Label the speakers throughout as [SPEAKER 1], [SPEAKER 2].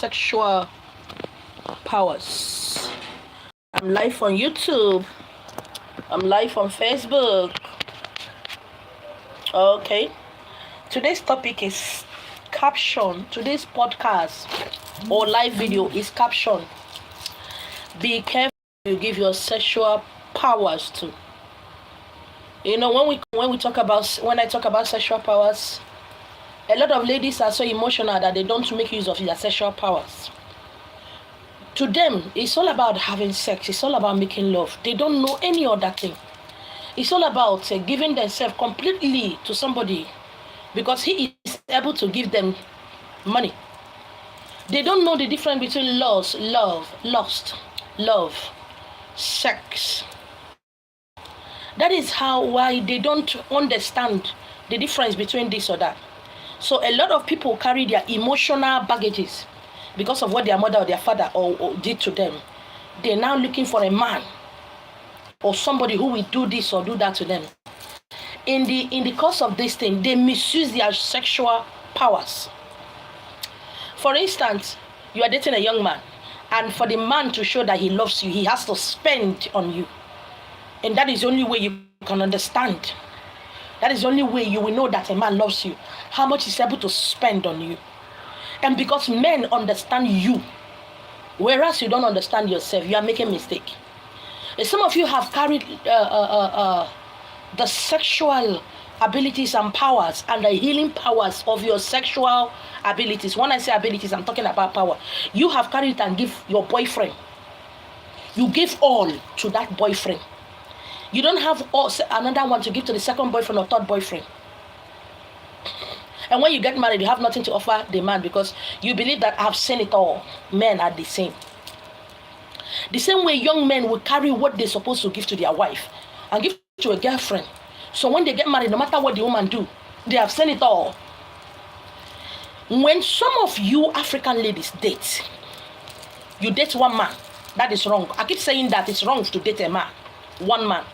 [SPEAKER 1] sexual powers. I'm live on YouTube. I'm live on Facebook. Okay. Today's topic is caption. Today's podcast or live video is caption. Be careful you give your sexual powers to. You know, when I talk about sexual powers, a lot of ladies are so emotional that they don't make use of their sexual powers. To them, it's all about having sex. It's all about making love. They don't know any other thing. It's all about giving themselves completely to somebody because he is able to give them money. They don't know the difference between lust, love, sex. That is why they don't understand the difference between this or that. So a lot of people carry their emotional baggages because of what their mother or their father or did to them. They're now looking for a man or somebody who will do this or do that to them. In the course of this thing, they misuse their sexual powers. For instance, you are dating a young man, and for the man to show that he loves you, he has to spend on you. And that is the only way you can understand. That is the only way you will know that a man loves you. How much he's able to spend on you. And because men understand you, whereas you don't understand yourself, you are making a mistake. And some of you have carried the sexual abilities and powers and the healing powers of your sexual abilities. When I say abilities, I'm talking about power. You have carried it and give your boyfriend. You give all to that boyfriend. You don't have another one to give to the second boyfriend or third boyfriend. And when you get married, you have nothing to offer the man because you believe that I've seen it all. Men are the same. The same way young men will carry what they're supposed to give to their wife and give to a girlfriend. So when they get married, no matter what the woman do, they have seen it all. When some of you African ladies date, you date one man. That is wrong. I keep saying that it's wrong to date a man. One man.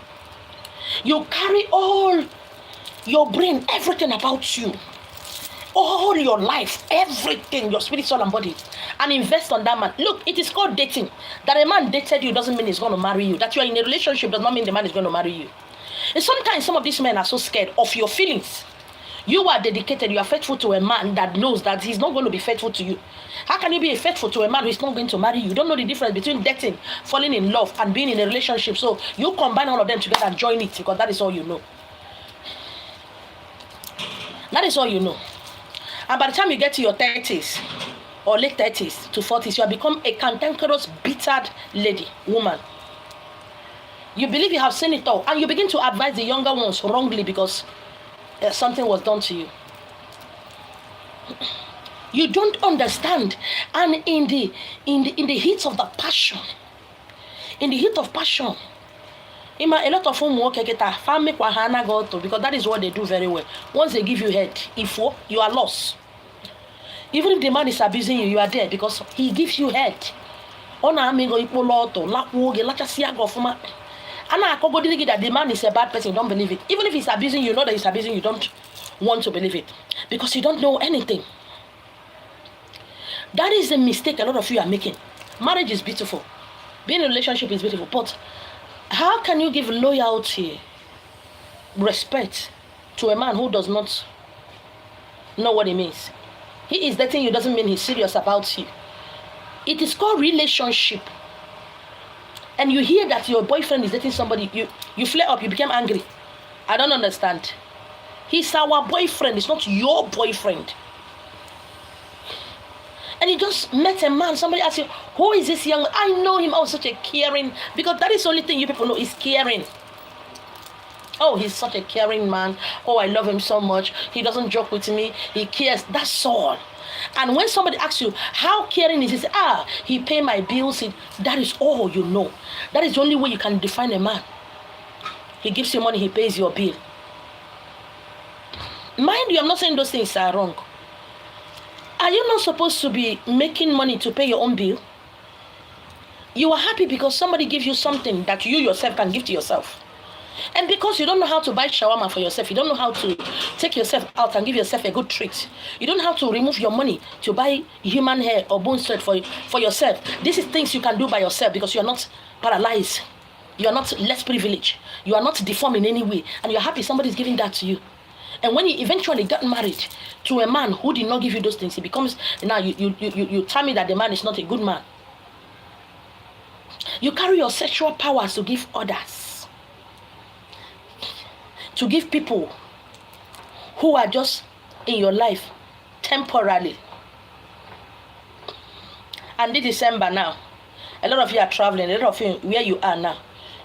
[SPEAKER 1] You carry all your brain, everything about you, all your life, everything, your spirit, soul, and body, and invest on that man. Look, it is called dating. That a man dated you doesn't mean he's going to marry you. That you are in a relationship does not mean the man is going to marry you. And sometimes some of these men are so scared of your feelings. You are dedicated, you are faithful to a man that knows that he's not going to be faithful to you. How can you be faithful to a man who is not going to marry you? You don't know the difference between dating, falling in love, and being in a relationship. So you combine all of them together and join it because that is all you know. That is all you know. And by the time you get to your 30s or late 30s to 40s, you have become a cantankerous, bittered lady, woman. You believe you have seen it all, and you begin to advise the younger ones wrongly because something was done to you. You don't understand. And in the heat of the passion, a lot of them work because that is what they do very well. Once they give you head, you are lost. Even if the man is abusing you, you are there because he gives you head. That the man is a bad person, you don't believe it. Even if he's abusing you, know that he's abusing you, don't want to believe it because you don't know anything. That is a mistake a lot of you are making. Marriage is beautiful. Being in a relationship is beautiful. But how can you give loyalty, respect to a man who does not know what it means? He is dating you doesn't mean he's serious about you. It is called relationship. And you hear that your boyfriend is dating somebody, you flare up, you become angry. I don't understand. He's our boyfriend, it's not your boyfriend. And you just met a man, somebody asks you, who is this young man? I know him, oh, such a caring, because that is the only thing you people know is caring. Oh, he's such a caring man. Oh, I love him so much. He doesn't joke with me. He cares. That's all. And when somebody asks you, how caring is he? He pay my bills. That is all you know. That is the only way you can define a man. He gives you money, he pays your bill. Mind you, I'm not saying those things are wrong. Are you not supposed to be making money to pay your own bill? You are happy because somebody gives you something that you yourself can give to yourself. And because you don't know how to buy shawarma for yourself, you don't know how to take yourself out and give yourself a good treat, you don't know how to remove your money to buy human hair or bone thread for yourself. This is things you can do by yourself because you are not paralyzed. You are not less privileged. You are not deformed in any way. And you're happy somebody's giving that to you. And when you eventually got married to a man who did not give you those things, it becomes, now you tell me that the man is not a good man. You carry your sexual powers to give others. To give people who are just in your life temporarily. And this December now, a lot of you are traveling, a lot of you, where you are now,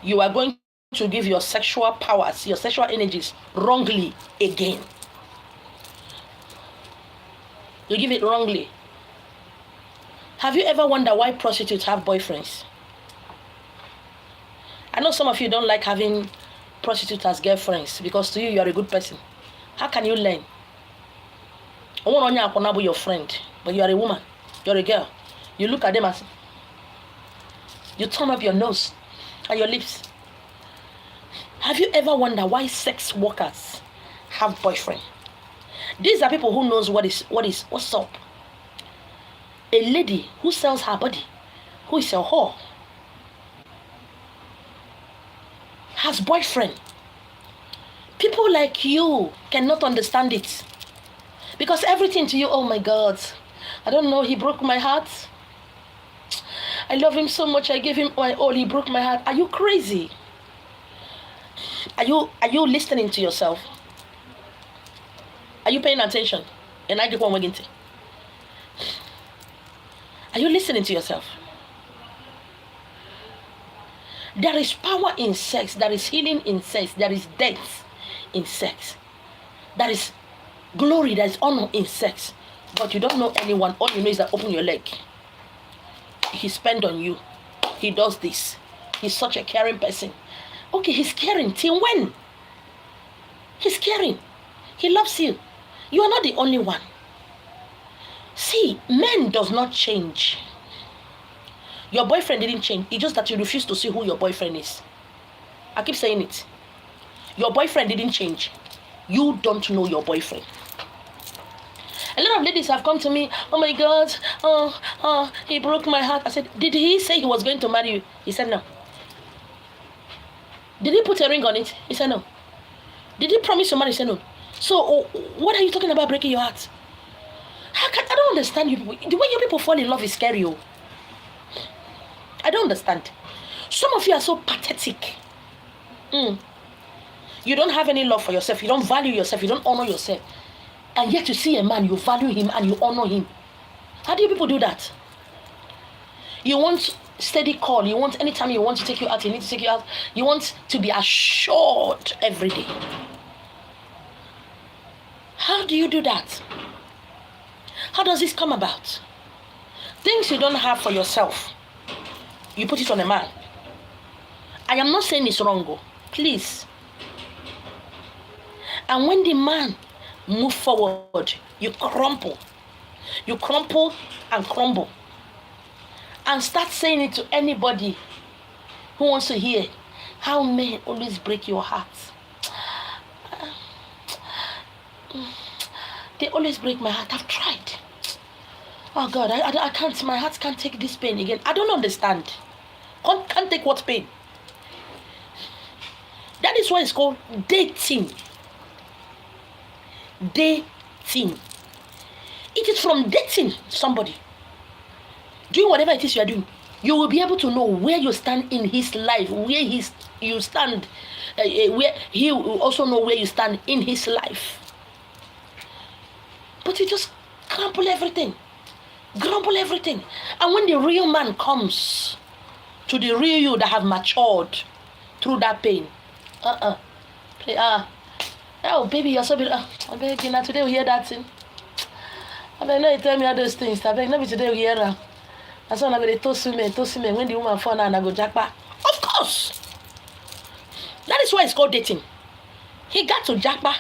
[SPEAKER 1] you are going to give your sexual powers, your sexual energies wrongly again. You give it wrongly. Have you ever wondered why prostitutes have boyfriends? I know some of you don't like having prostitutes as girlfriends because to you are a good person. How can you learn? I want to your friend, but you are a woman, you're a girl. You look at them as you turn up your nose and your lips. Have you ever wondered why sex workers have boyfriends? These are people who knows what's up. A lady who sells her body, who is a whore, has boyfriend. People like you cannot understand it. Because everything to you, oh my God, I don't know, he broke my heart. I love him so much, I gave him my all, he broke my heart. Are you crazy? Are you listening to yourself? Are you paying attention? And I Are you listening to yourself? There is power in sex, there is healing in sex, there is death in sex. There is glory, there is honor in sex. But you don't know anyone, all you know is that open your leg. He spends on you. He does this. He's such a caring person. Okay, he's caring. Till when? He's caring. He loves you. You are not the only one. See, men does not change. Your boyfriend didn't change. It's just that you refuse to see who your boyfriend is. I keep saying it. Your boyfriend didn't change. You don't know your boyfriend. A lot of ladies have come to me, oh my God, he broke my heart. I said, did he say he was going to marry you? He said no. Did he put a ring on it? He said no. Did he promise to marry? He said no. So what are you talking about breaking your heart? I don't understand you people. The way you people fall in love is scary. I don't understand. Some of you are so pathetic. You don't have any love for yourself. You don't value yourself. You don't honor yourself. And yet you see a man, you value him and you honor him. How do you people do that? You want steady call. You want anytime you want to take you out, you need to take you out. You want to be assured every day. How do you do that? How does this come about? Things you don't have for yourself, you put it on a man. I am not saying it's wrong, please. And when the man move forward, you crumple. You crumple and crumble. And start saying it to anybody who wants to hear how men always break your heart. They always break my heart. I've tried. Oh God, I can't. My heart can't take this pain again. I don't understand. Can't take what pain? That is why it's called dating. Dating. It is from dating somebody, doing whatever it is you are doing, you will be able to know where you stand in his life, where you stand, where he will also know where you stand in his life. But you just grumble everything. And when the real man comes to the real you that have matured through that pain, oh baby, you're so beautiful. I beg you now, today we hear that thing. I beg, no, you tell me all those things. I beg, no, today we hear that. That's why I'm going to toss me. When the woman fall and I go jackpot. Of course. That is why it's called dating. He got to jackpot.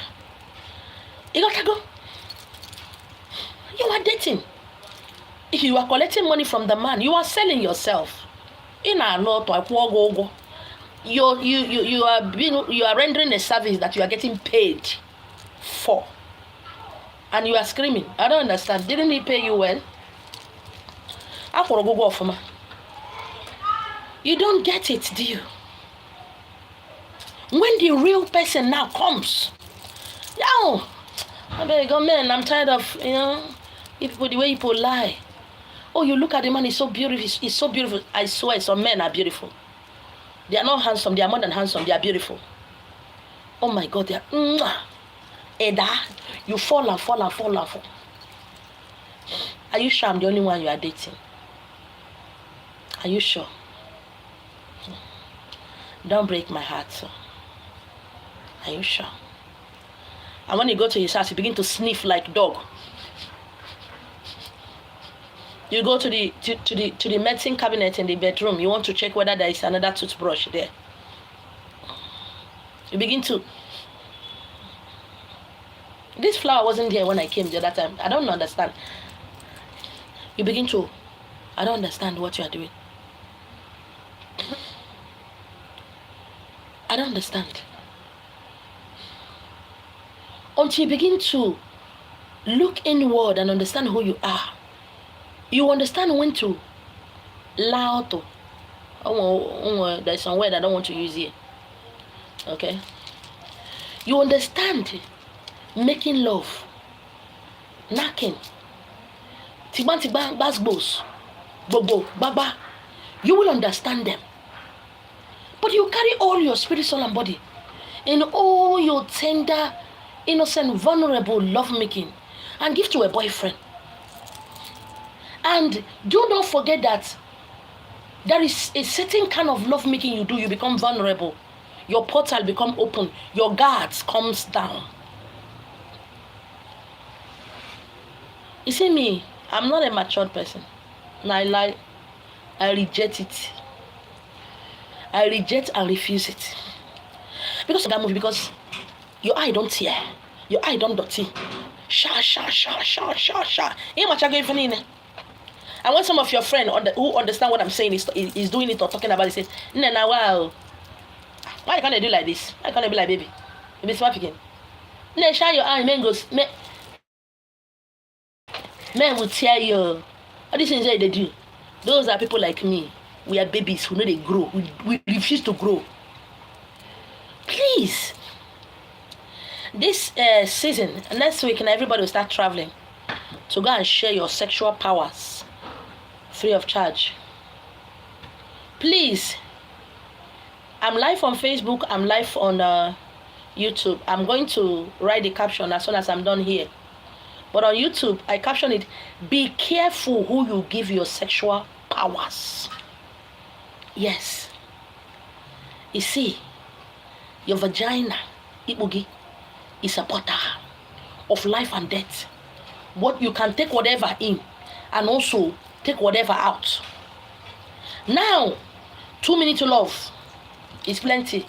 [SPEAKER 1] He got to go. You are dating. If you are collecting money from the man, you are selling yourself. In a lot of go. you are rendering a service that you are getting paid for, and you are screaming. I don't understand. Didn't he pay you well? You don't get it, do you? When the real person now comes, yo, I better go, man. I'm tired of the way people lie. Oh, you look at the man, he's so beautiful. He's so beautiful. I swear, some men are beautiful. They are not handsome. They are more than handsome. They are beautiful. Oh my God, they are. Eda, you fall and fall and fall and fall. Are you sure I'm the only one you are dating? Are you sure? Don't break my heart, sir. Are you sure? And when you go to his house, you begin to sniff like dog. You go to the medicine cabinet in the bedroom. You want to check whether there is another toothbrush there. You begin to. This flower wasn't there when I came the other time. I don't understand. You begin to. I don't understand what you are doing. I don't understand. Until you begin to look inward and understand who you are, you understand when to lie to. There's some word I don't want to use here. Okay? You understand making love, knocking, tiban tiban, basbos, bobo, baba. You will understand them. But you carry all your spirit, soul, and body in all your tender, innocent, vulnerable love-making and give to a boyfriend. And do not forget that there is a certain kind of love-making you do. You become vulnerable. Your portal become open. Your guards comes down. You see me, I'm not a matured person. And I lie. I reject it. I reject and refuse it. Because of that movie, because your eye don't tear. Your eye don't dirty. Sha. And when some of your friends who understand what I'm saying is doing it or talking about it, say, nah, wow. Why can't they do like this? Why can't they be like baby? Baby smart picking. Nah, shine your eye, man goes, man will tear you. All these things that they do. Those are people like me. We are babies who know they grow. We refuse to grow. Please. This season, next week, and everybody will start traveling to go and share your sexual powers free of charge. Please. I'm live on Facebook. I'm live on YouTube. I'm going to write the caption as soon as I'm done here. But on YouTube, I caption it, be careful who you give your sexual powers. Yes. You see, your vagina, ibugi, is a portal of life and death. What you can take whatever in and also take whatever out. Now, 2 minutes to love is plenty.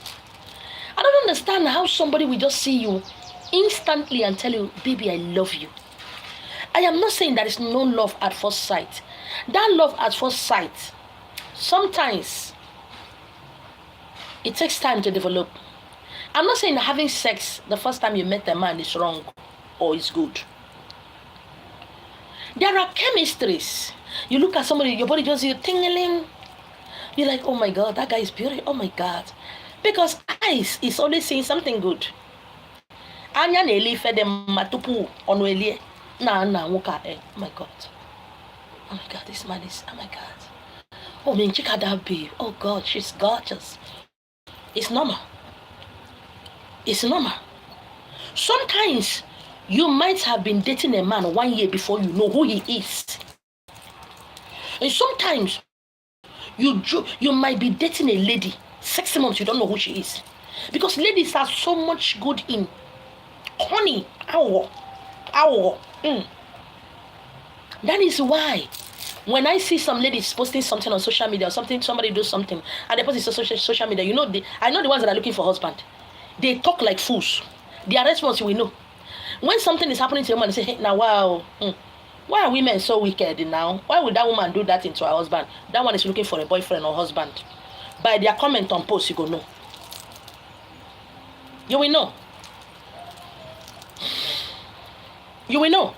[SPEAKER 1] I don't understand how somebody will just see you instantly and tell you, baby, I love you. I am not saying there is no love at first sight. That love at first sight, sometimes it takes time to develop. I'm not saying having sex the first time you met a man is wrong or is good. There are chemistries. You look at somebody, your body just you tingling. You're like, oh my God, that guy is beautiful. Oh my God. Because eyes is always saying something good. Anya neli fede matupu onwelie. Na woka. Oh my God. Oh my God, this man is, oh my God. Oh man, check out that babe. Oh God, she's gorgeous. It's normal. It's normal. Sometimes you might have been dating a man 1 year before you know who he is. And sometimes you might be dating a lady 6 months, you don't know who she is. Because ladies are so much good in honey. That is why when I see some ladies posting something on social media or somebody do something and they post it on social media, I know the ones that are looking for husband. They talk like fools. Their response we know. When something is happening to a woman, they say, hey, now wow. Why are women so wicked now? Why would that woman do that into her husband? That one is looking for a boyfriend or husband. By their comment on post, you go know. You will know. You will know.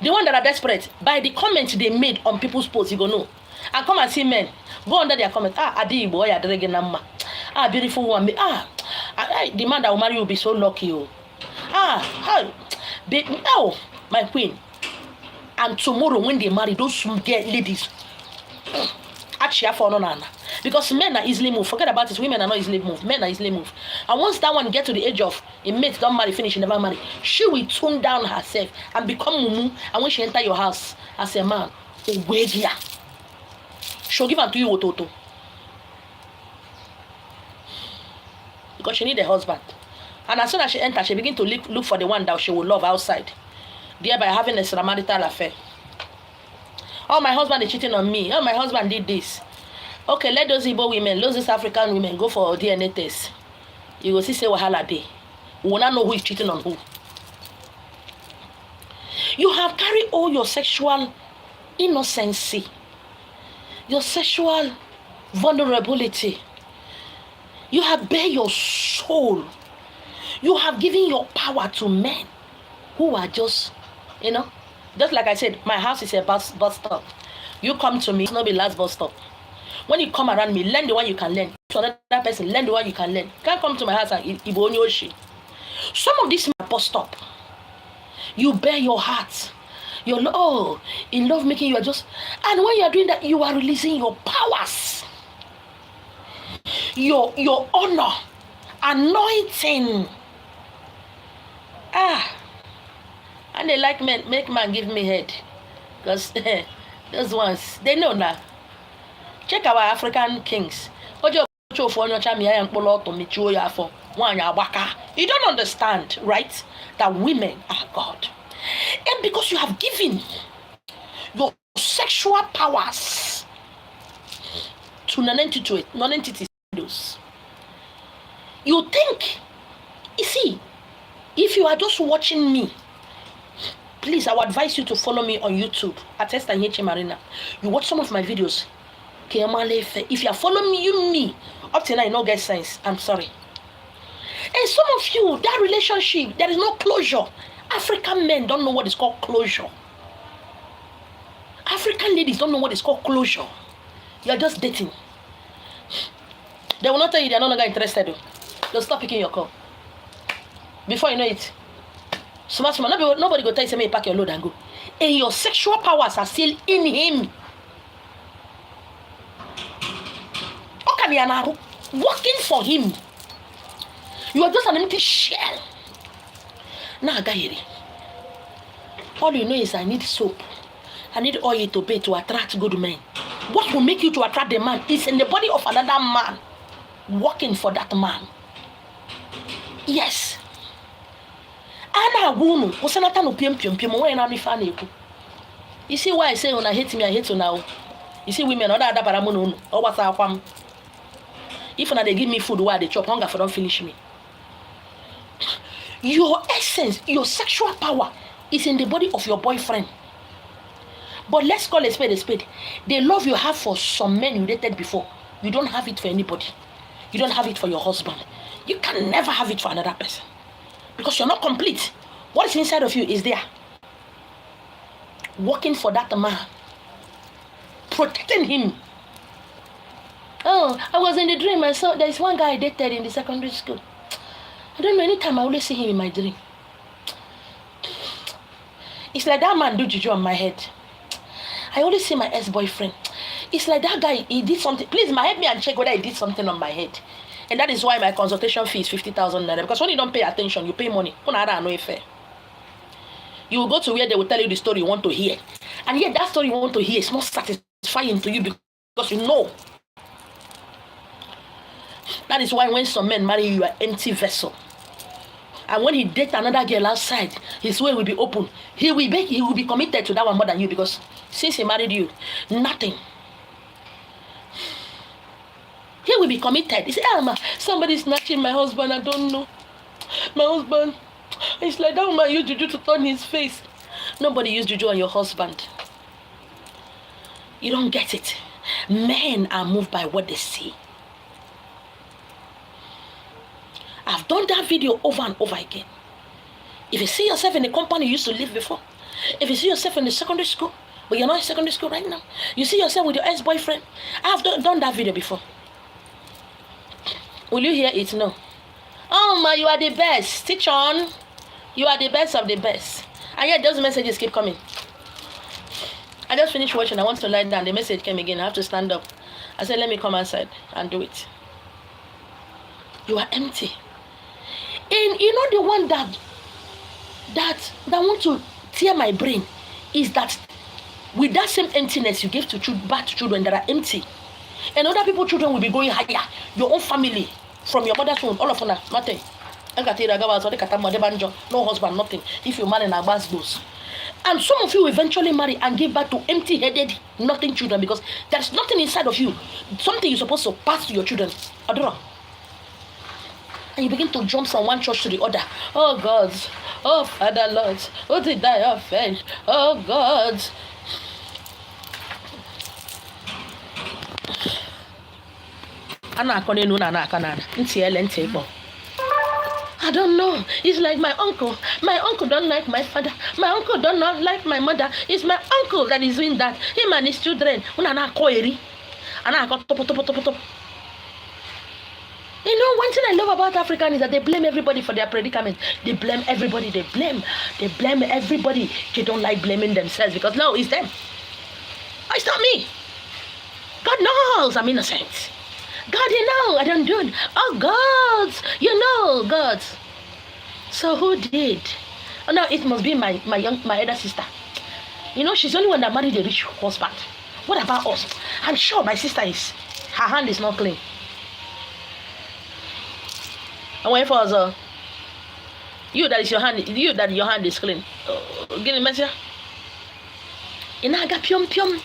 [SPEAKER 1] The one that are desperate, by the comments they made on people's posts, you go know. And come and see men. Go under their comments. Adi boy, beautiful woman. The man that will marry you will be so lucky. My queen. And tomorrow when they marry, those get ladies. Actually, for no. Because men are easily moved. Forget about it. Women are not easily moved. Men are easily moved. And once that one get to the age of a mate, don't marry, finish, she never marry, she will tune down herself and become mumu. And when she enter your house as a man, she'll give her to you ototo. Because she need a husband. And as soon as she enters, she begin to look for the one that she will love outside, thereby having a extramarital affair. Oh, my husband is cheating on me. Oh, my husband did this. Okay, let those Igbo women, those African women go for DNA test. You will see say wahala day. We will not know who is cheating on who. You have carried all your sexual innocency, your sexual vulnerability. You have bare your soul. You have given your power to men who are just, just like I said, my house is a bus stop. You come to me, it's not the last bus stop. When you come around me, learn the one you can learn. To another person, learn the one you can learn. You can't come to my house and Ibonyoshi. Some of these bus stop, you bear your heart. You're in love making, you are just, and when you are doing that, you are releasing your powers, your honor, anointing. And they like men, make man give me head, because those ones they know now. Check our African kings. You don't understand, right? That women are God. And because you have given your sexual powers to non-entities, you think, you see, if you are just watching me, please, I would advise you to follow me on YouTube at Esther Nyechi Marina. You watch some of my videos. If you are following me up till now, you don't get sense. I'm sorry. And some of you, that relationship, there is no closure. African men don't know what is called closure. African ladies don't know what is called closure. You are just dating. They will not tell you they are no longer interested. They'll stop picking your call. Before you know it, smart. Nobody go tell you, say, pack your load and go. And your sexual powers are still in him. Working for him. You are just an empty shell. Now, Gayeri, all you know is I need soap. I need oil to bathe to attract good men. What will make you to attract the man is in the body of another man. Working for that man. Yes. You see why I say when I hate me, I hate you now. You see women, if they give me food while they chop, hunger for don't finish me. Your essence, your sexual power is in the body of your boyfriend. But let's call a spade a spade. The love you have for some men you dated before, you don't have it for anybody. You don't have it for your husband. You can never have it for another person. Because you're not complete. What is inside of you is there. Working for that man. Protecting him. Oh, I was in the dream. I saw there's one guy I dated in the secondary school. I don't know, anytime I always see him in my dream. It's like that man do juju on my head. I always see my ex-boyfriend. It's like that guy, he did something. Please, help me and check whether he did something on my head. And that is why my consultation fee is 50,000 naira. Because when you don't pay attention, you pay money. You will go to where they will tell you the story you want to hear. And yet that story you want to hear is not satisfying to you because you know. That is why when some men marry you, you are empty vessel. And when he dates another girl outside, his way will be open. He will be committed to that one more than you because since he married you, nothing. He will be committed. He said, somebody's snatching my husband, I don't know. My husband. It's like that woman used juju to turn his face. Nobody used juju on your husband. You don't get it. Men are moved by what they see. I've done that video over and over again. If you see yourself in the company you used to live before, if you see yourself in the secondary school, but you're not in secondary school right now, you see yourself with your ex-boyfriend, I've done that video before. Will you hear it? No. Oh my, you are the best. Teach on. You are the best of the best. And yet those messages keep coming. I just finished watching. I want to lie down. The message came again. I have to stand up. I said, let me come outside and do it. You are empty. And you know the one that want to tear my brain is that with that same emptiness you give to back to children that are empty. And other people's children will be going higher. Your own family, from your mother's womb, all of them, nothing. No husband, nothing. If you marry, those. And some of you eventually marry and give back to empty-headed, nothing children because there's nothing inside of you. Something you're supposed to pass to your children. Adora. And you begin to jump from one church to the other. Oh God. Oh Father Lord. Oh did I offend? Oh God. I don't know. It's like my uncle. My uncle don't like my father. My uncle don't not like my mother. It's my uncle that is doing that. Him and his children. You know, one thing I love about Africans is that they blame everybody for their predicament. They blame everybody. They blame everybody. They don't like blaming themselves because no, it's them. Oh, it's not me. God knows I'm innocent. God, you know, I don't do it. Oh, God, you know, God. So who did? Oh, no, it must be my elder sister. You know, she's the only one that married a rich husband. What about us? I'm sure my sister her hand is not clean. I'm waiting for us. You that your hand is clean. Give me message. Inaga pium pium.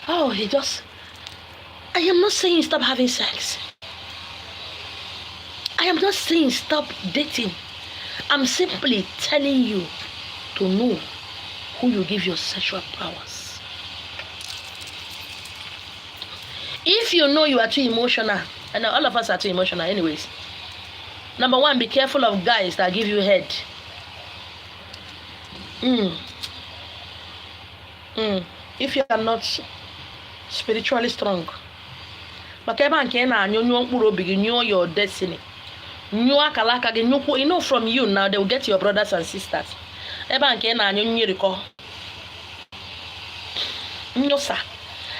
[SPEAKER 1] Oh, I am not saying stop having sex. I am not saying stop dating. I'm simply telling you to know who you give your sexual powers. If you know you are too emotional, and all of us are too emotional anyways. Number one, be careful of guys that give you head. If you are not spiritually strong. But you know your destiny. You know from you now they will get your brothers and sisters. No, sir.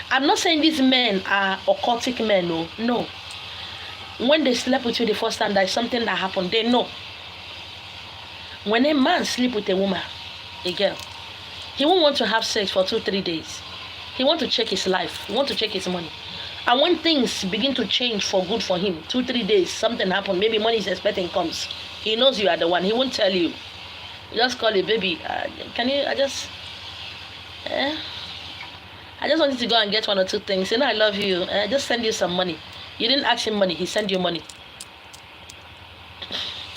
[SPEAKER 1] I'm not saying these men are occultic men, no. When they slept with you the first time, there's something that happened. They know. When a man sleep with a woman, a girl, he won't want to have sex for 2-3 days. He want to check his life. He want to check his money. And when things begin to change for good for him, 2-3 days, something happened, maybe money is expecting comes. He knows you are the one. He won't tell you. You just call it, baby. I just wanted to go and get 1 or 2 things. You know, I love you. Just send you some money. You didn't ask him money. He sent you money.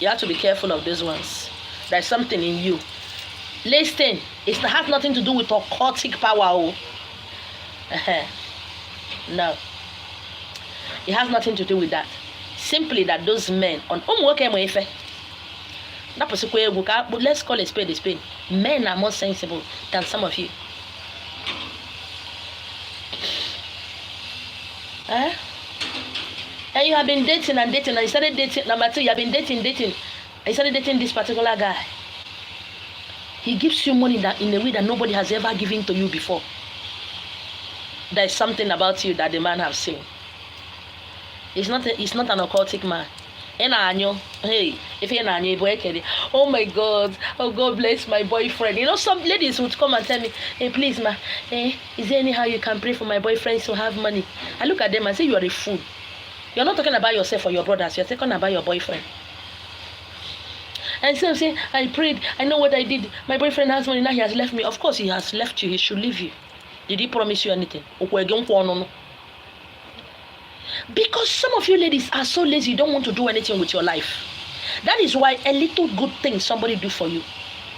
[SPEAKER 1] You have to be careful of these ones. There's something in you. Listen, it has nothing to do with occultic power. No. It has nothing to do with that. Simply that those men let's call a spade a spade. Men are more sensible than some of you. And you have been dating and dating, and you started dating. Number 2, you have been dating. And you started dating this particular guy. He gives you money that in a way that nobody has ever given to you before. There is something about you that the man has seen. He's not an occultic man. Hey, if you're not oh my God, oh God bless my boyfriend. You know, some ladies would come and tell me, hey, please, ma, is there any how you can pray for my boyfriend to have money? I look at them and say, you are a fool. You're not talking about yourself or your brothers. You're talking about your boyfriend. And so I'm saying, I prayed. I know what I did. My boyfriend has money. Now he has left me. Of course, he has left you. He should leave you. Did he promise you anything? Because some of you ladies are so lazy, you don't want to do anything with your life. That is why a little good thing somebody do for you.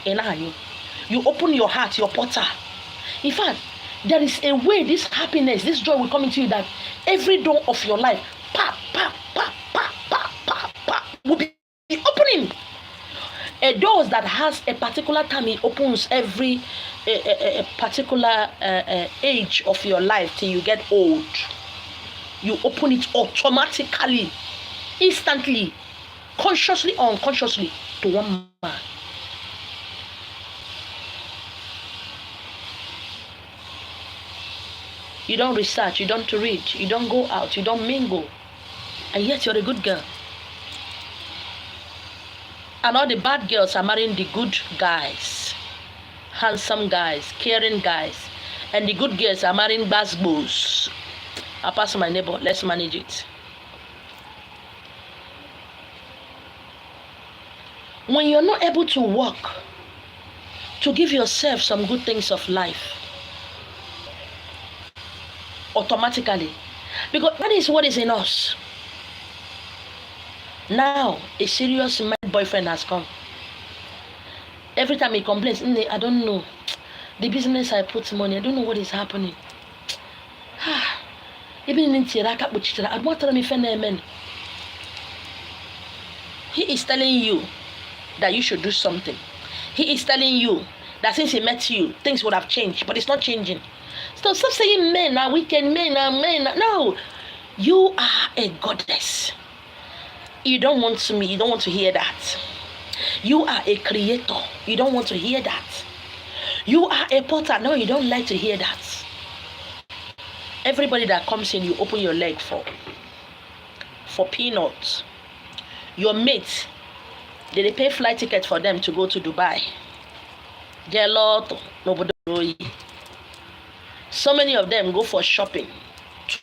[SPEAKER 1] You open your heart, your portal. In fact, there is a way this happiness, this joy will come into you that every door of your life, will be opening. A doors that has a particular time, it opens every a particular age of your life till you get old. You open it automatically, instantly, consciously or unconsciously to one man. You don't research, you don't read, you don't go out, you don't mingle, and yet you're a good girl. And all the bad girls are marrying the good guys, handsome guys, caring guys, and the good girls are marrying basketballs. I'll pass to my neighbor. Let's manage it. When you're not able to work to give yourself some good things of life, automatically, because that is what is in us. Now, a serious man boyfriend has come. Every time he complains, I don't know. The business I put money, I don't know what is happening. Even in Tiraka, he is telling you that you should do something. He is telling you that since he met you, things would have changed, but it's not changing. So stop saying men are wicked, men are men. No, you are a goddess. You don't want to hear that. You are a creator. You don't want to hear that. You are a potter. No, you don't like to hear that. Everybody that comes in, you open your leg for peanuts. Your mates, they pay flight ticket for them to go to Dubai. So many of them go for shopping.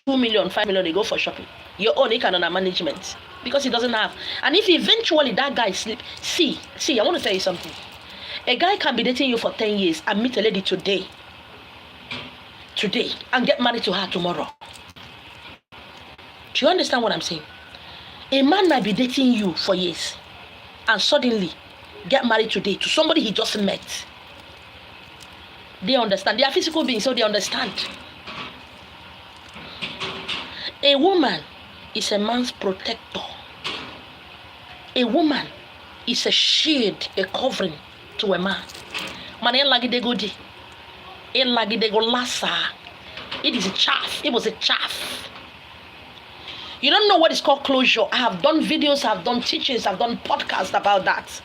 [SPEAKER 1] 2 million, 5 million, they go for shopping. Your own, he cannot management because he doesn't have. And if eventually that guy sleep, see, I want to tell you something. A guy can be dating you for 10 years and meet a lady today, and get married to her tomorrow. Do you understand what I'm saying? A man might be dating you for years and suddenly get married today to somebody he just met. They understand. They are physical beings, so they understand. A woman is a man's protector. A woman is a shield, a covering to a man. It is a chaff. It was a chaff. You don't know what is called closure. I have done videos, I've done teachings, I've done podcasts about that.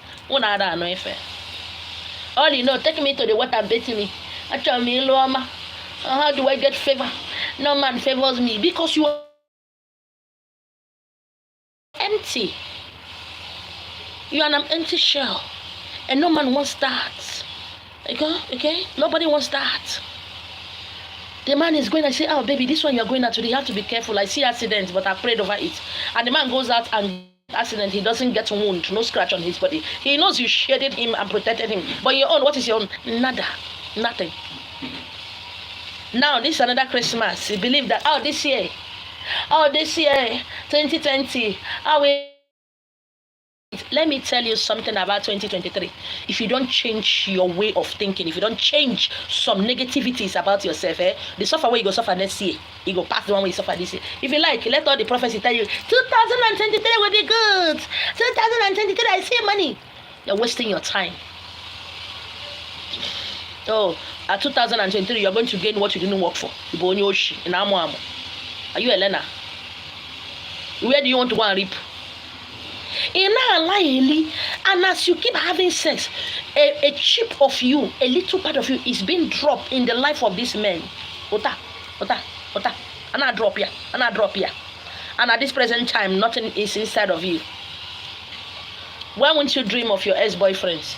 [SPEAKER 1] All you know, take me to the water, bathing me. How do I get favor? No man favors me because you are empty. You are an empty shell. And no man wants that. Okay? Nobody wants that. The man is going to say, oh baby, this one you're going out today, you have to be careful. I see accidents, but I prayed over it. And the man goes out and accident, he doesn't get a wound, no scratch on his body. He knows you shielded him and protected him. But your own, what is your own? Nada. Nothing. Now this is another Christmas. You believe that this year 2020, let me tell you something about 2023. If you don't change your way of thinking, if you don't change some negativities about yourself, the suffer where you go suffer next year, you go past the one where you suffer this year. If you like, let all the prophecy tell you 2023 will be good. 2023 I see money. You're wasting your time. So at 2023 you're going to gain what you didn't work for. Are you a learner? Where do you want to go and reap? And as you keep having sex, a chip of you, a little part of you is being dropped in the life of this man. Ota. And I drop here. And at this present time, nothing is inside of you. Why won't you dream of your ex-boyfriends?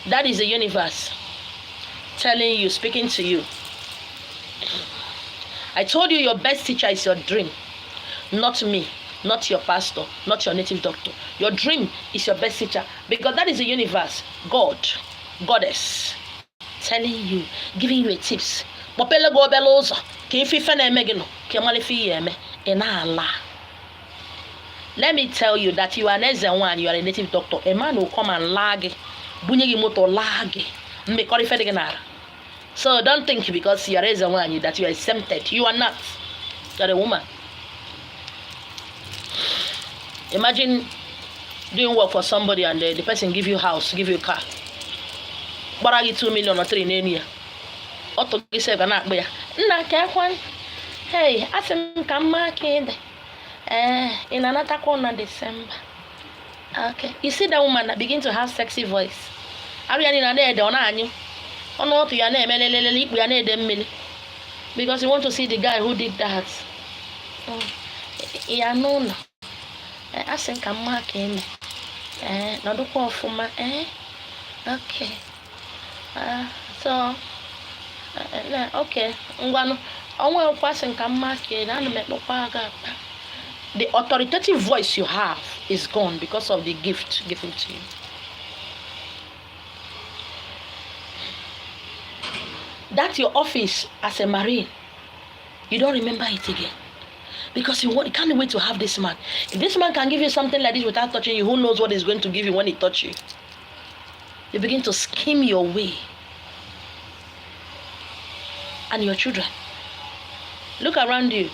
[SPEAKER 1] That is the universe telling you, speaking to you. I told you your best teacher is your dream, not me. Not your pastor, not your native doctor. Your dream is your best teacher because that is the universe, God, goddess, telling you, giving you a tips. Let me tell you that you are less than one, you are a native doctor. A man will come and lag, So don't think because you are a woman that you are exempted. You are not. You are a woman. Imagine doing work for somebody and the person give you house, give you a car. But I get 2 million or 3 in a year. Otto gets a gana bear. Hey, I said, come back in another corner December. Okay. You see that woman that begin to have sexy voice. Are you in a day on you? Oh no, to your name, because you want to see the guy who did that. Oh, yeah, no. I think I'm marking. Not the call for my okay. So okay. I want to pass and come marking and make no paragraph. The authoritative voice you have is gone because of the gift given to you. That's your office as a Marine. You don't remember it again. Because you can't wait to have this man. If this man can give you something like this without touching you, who knows what he's going to give you when he touches you? You begin to scheme your way. And your children. Look around you.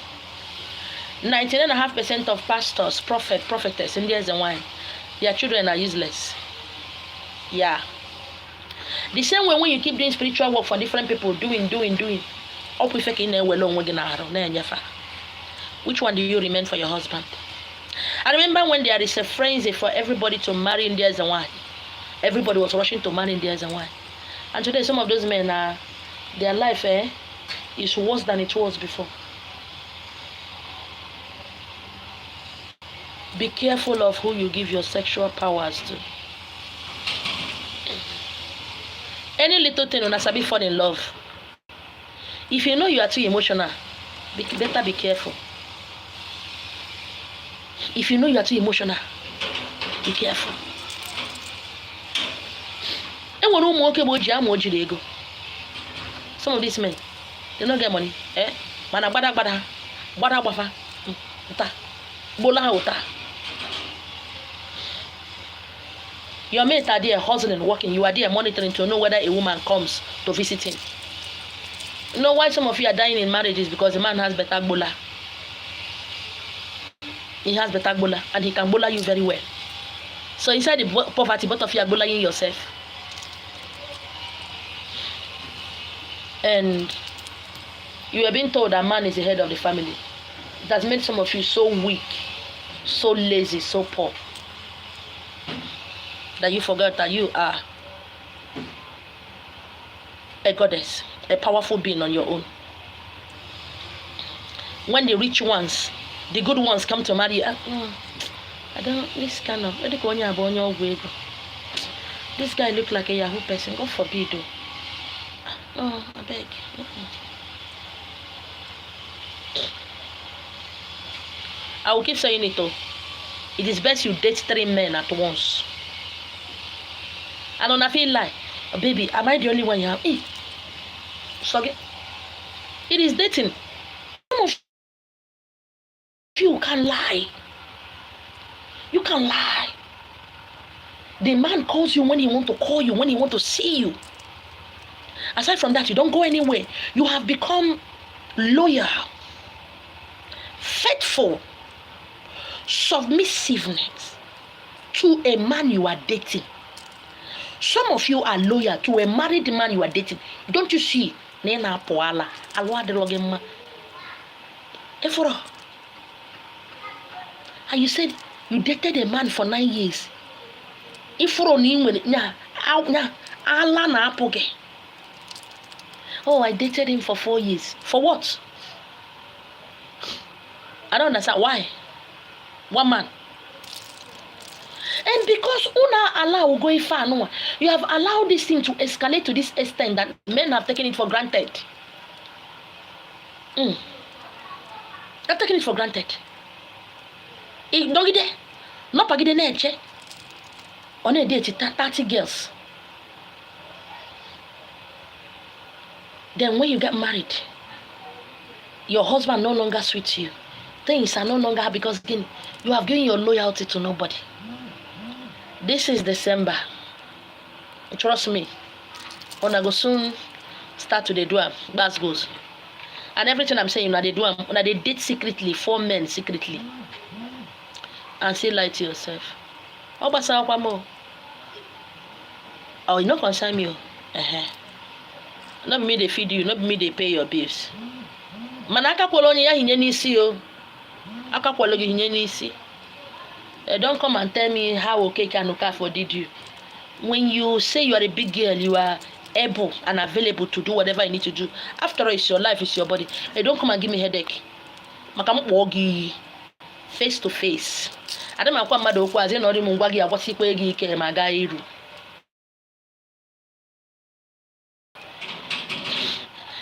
[SPEAKER 1] 19.5% of pastors, prophetess, Indians and wine, their children are useless. Yeah. The same way when you keep doing spiritual work for different people, doing. Which one do you remain for your husband? I remember when there is a frenzy for everybody to marry Indians and wine. Everybody was rushing to marry Indians and wine. And today some of those men are, their life is worse than it was before. Be careful of who you give your sexual powers to. Any little thing on Asabi fall in love. If you know you are too emotional, better be careful. If you know you are too emotional, be careful. Some of these men, they don't get money. Mana bada bola. Your mates are there hustling, working. You are there monitoring to know whether a woman comes to visit him. You know why some of you are dying in marriages? Because the man has better bola. He has better bola and he can bola you very well. So inside the poverty, both of you are bolaing yourself. And you are being told that man is the head of the family. It has made some of you so weak, so lazy, so poor, that you forget that you are a goddess, a powerful being on your own. When the rich ones, the good ones come to marry you, I don't, this kind of, this guy look like a Yahoo person, God forbid though. Oh, I beg. I will keep saying it though. It is best you date 3 men at once. And when I feel like, oh, baby, am I the only one you have? So it is dating. Some of you can lie. You can lie. The man calls you when he wants to call you, when he wants to see you. Aside from that, you don't go anywhere. You have become loyal, faithful, submissiveness to a man you are dating. Some of you are loyal to a married man you are dating. Don't you see? Nena poala, alwa de logema. Eforo. And you said you dated a man for 9 years. Eforo ni when ala na apoge. Oh, I dated him for 4 years. For what? I don't understand why. One man. And because una allow going far, no, you have allowed this thing to escalate to this extent that men have taken it for granted. They've taken it for granted. Don't get there. Not pagide neche. On a date, 30 girls. Then when you get married, your husband no longer suits you. Things are no longer because again, you have given your loyalty to nobody. This is December. Trust me. When I go soon, start to do am, that goes. And everything I'm saying, they do am, they date secretly, 4 men secretly, and still lie to yourself. Oh, but oh, you not concern me. Not me they feed you, not me they pay your bills. Manaka Polonia hinye nisi yo. Aka Polonia hinye nisi. Don't come and tell me how Okeke and Okafor did you. When you say you are a big girl, you are able and available to do whatever you need to do. After all, it's your life, it's your body. Don't come and give me headache. Makamu wogi face to face. I don't know what mother was in or Mungwagi, I was equally Magairu.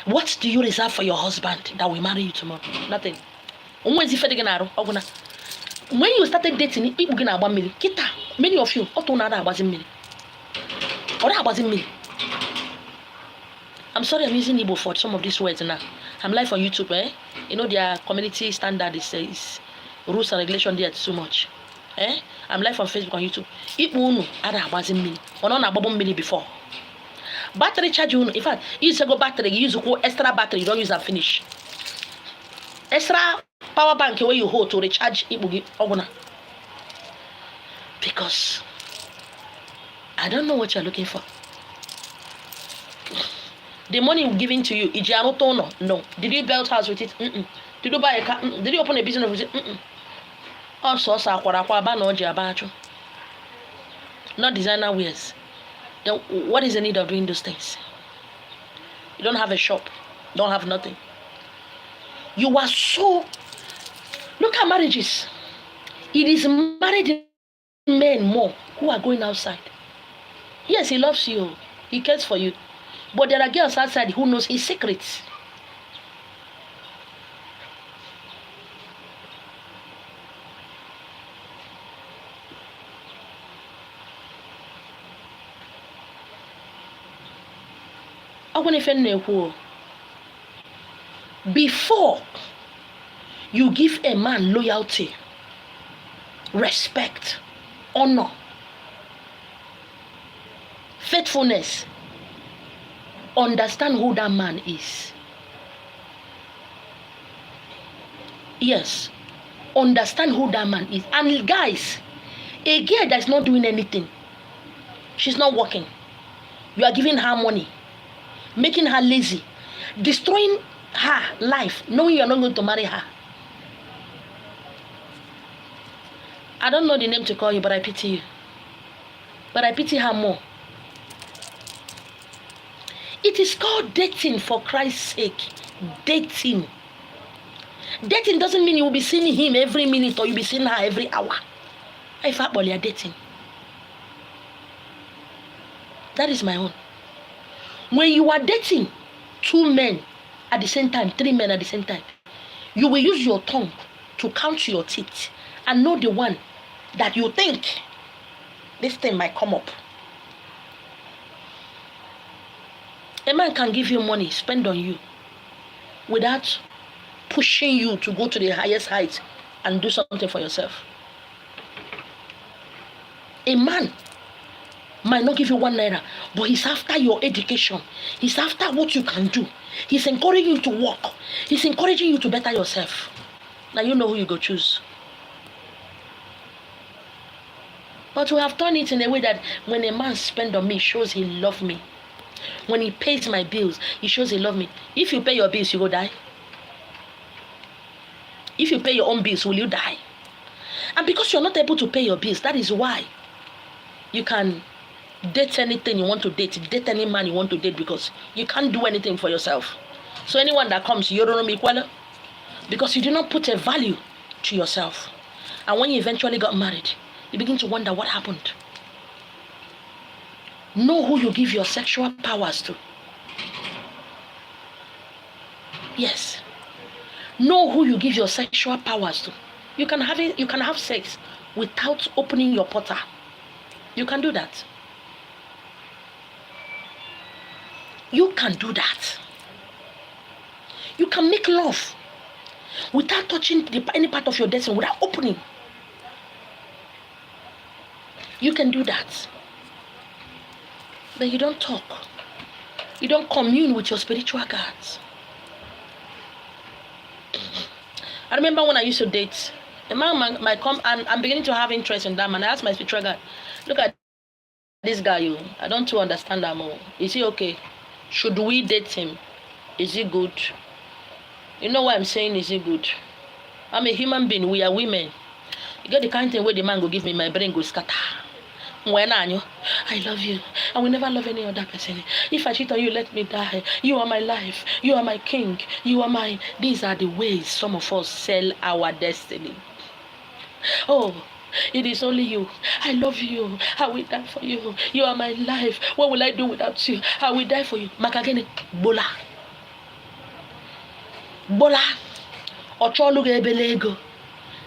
[SPEAKER 1] What do you reserve for your husband that will marry you tomorrow? Nothing. When you started dating, people gonna about me. Kita, many of you, I'm sorry I'm using Igbo for some of these words now. I'm live on YouTube, eh? You know their community standard is rules and regulation there too much. Eh? I'm live on Facebook and YouTube. Igbo ada abazin me. Ono na ababo me before. Battery charge you. In fact, you use go battery, you use go extra battery, you don't use and finish. Extra power bank where you hold to recharge Igbo oguna. Because I don't know what you're looking for. The money given to you, no. Did you build house with it? Mm-mm. Did you buy a car? Did you open a business with it? Mm-mm. Also, not designer wears. Then what is the need of doing those things? You don't have a shop, don't have nothing. You are so. Look at marriages. It is married men more who are going outside. Yes, he loves you, he cares for you. But there are girls outside who knows his secrets. Before you give a man loyalty, respect, honor, faithfulness, understand who that man is. Yes, understand who that man is. And guys, a girl that's not doing anything, she's not working, you are giving her money, making her lazy, destroying her life, knowing you're not going to marry her. I don't know the name to call you, but I pity you. But I pity her more. It is called dating, for Christ's sake. Dating. Dating doesn't mean you will be seeing him every minute or you'll be seeing her every hour. I thought, well, you're dating. That is my own. When you are dating 2 men at the same time, 3 men at the same time, you will use your tongue to count your teeth and know the one that you think this thing might come up. A man can give you money, spend on you, without pushing you to go to the highest heights and do something for yourself. A man might not give you 1 naira, but he's after your education. He's after what you can do. He's encouraging you to work. He's encouraging you to better yourself. Now you know who you go choose. But we have done it in a way that when a man spends on me, shows he loves me. When he pays my bills, he shows he loves me. If you pay your bills, you go die. If you pay your own bills, will you die? And because you're not able to pay your bills, that is why you can date anything you want to date any man you want to date, because you can't do anything for yourself. So anyone that comes, you don't know, because you do not put a value to yourself. And when you eventually got married, you begin to wonder what happened. Know who you give your sexual powers to. Yes. Know who you give your sexual powers to. You can have sex without opening your portal. You can do that. You can do that. You can make love without touching any part of your destiny, without opening. You can do that. But you don't talk. You don't commune with your spiritual guides. I remember when I used to date, a man might come, and I'm beginning to have interest in that man. I asked my spiritual guide, look at this guy, you. I don't too understand him. Is he okay? Should we date him? Is he good? You know why I'm saying is he good? I'm a human being. We are women. You get the kind of thing where the man go give me, my brain go scatter. When I love you. I will never love any other person. If I cheat on you, let me die. You are my life. You are my king. You are mine. These are the ways some of us sell our destiny. Oh, it is only you. I love you. I will die for you. You are my life. What will I do without you? I will die for you. Makagene bola. Bola. Ocholuga ebelego.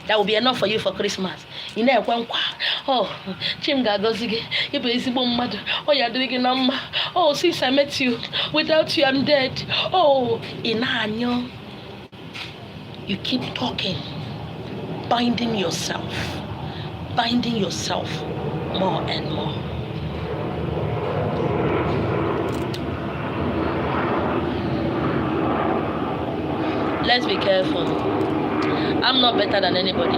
[SPEAKER 1] That will be enough for you for Christmas. You know, oh, Chim Gagozige, if it's mad, oh, you're doing number. Oh, since I met you, without you, I'm dead. Oh, Inanyo, you keep talking, binding yourself more and more. Let's be careful. I'm not better than anybody.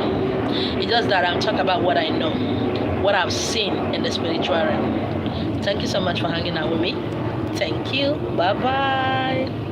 [SPEAKER 1] It's just that I'm talking about what I know, what I've seen in the spiritual realm. Thank you so much for hanging out with me. Thank you. Bye-bye.